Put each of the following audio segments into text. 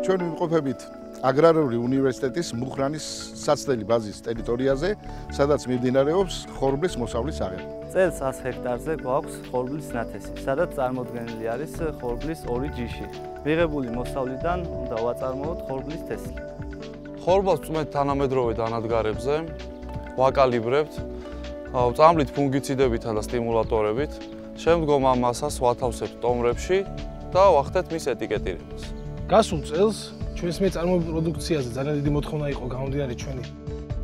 ჩვენ ვიმყოფებით აგრარული უნივერსიტეტის მუხრანის საცდელი ბაზის ტერიტორიაზე, სადაც მიმდინარეობს ხორბლის მოსავლის აღება. წელს 100 ჰექტარზე გვაქვს ხორბლის ნათესი, სადაც წარმოდგენილი არის ხორბლის 2 ჯიში. მიღებული მოსავლიდან უნდა ვაწარმოოთ ხორბლის თესლი. ხორბალს წვეთ თანამედროვე დანადგარებზე ვაკალიბრებთ, წამლით ფუნგიციდებითა და სტიმულატორებით, შემდგომ ამ მასას ვათავსებთ ტომრებში და ვახდეთ მის ეტიკეტირებას. გასულ წელს ჩვენს მეწარმოებულ პროდუქციაზე ძალიან დიდი მოთხოვნა იყო გამომდინარე ჩვენი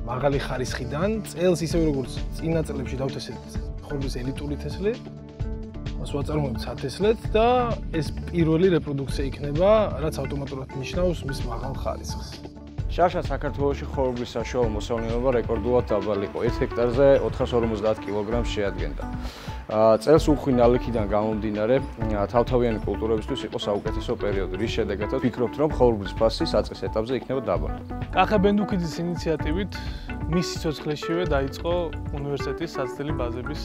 მაღალი ხარისხიდან. წელს ისევე როგორც წინა წლებში დავთესეთ ხორბლის ელიტური თესლი, მას ვაწარმოებთ სათესლად და ეს პირველი რეპროდუქცია იქნება, რაც ავტომატურად ნიშნავს მის მაღალ ხარისხს. შარშა საქართველოში ხორბლის საშუალო მოსავლიანობა რეკორდულად დაბალი იყო. 1 ჰექტარზე 450 კილოგრამს შეადგენდა. წელს უხვი ნალექიდან გამომდინარე, თავთავიანი კულტურებისთვის იყო საუკეთესო პერიოდი, რის შედეგადაც ვფიქრობთ, რომ ხორბლის ფასი საწყის ეტაპზე იქნება დაბალი. კახა ბენდუქიძის ინიციატივით მის სიცოცხლეშივე დაიწყო უნივერსიტეტის საცდელი ბაზების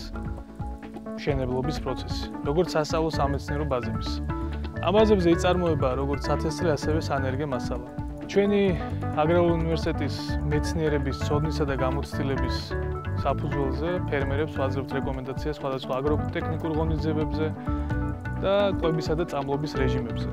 მშენებლობის პროცესი, როგორც სასწავლო სამეცნიერო ბაზების. ამ ბაზებზე იწარმოება როგორც სათესლე, ასევე სანერგე მასალა. ჩვენი აგრარული უნივერსიტეტის მეცნიერების ცოდნისა და გამოცდილების საფუძველზე ფერმერებს ვაძლევთ რეკომენდაციას სხვადასხვა აგროტექნიკურ ღონისძიებებზე და კვებისა და წამლობის რეჟიმებზე.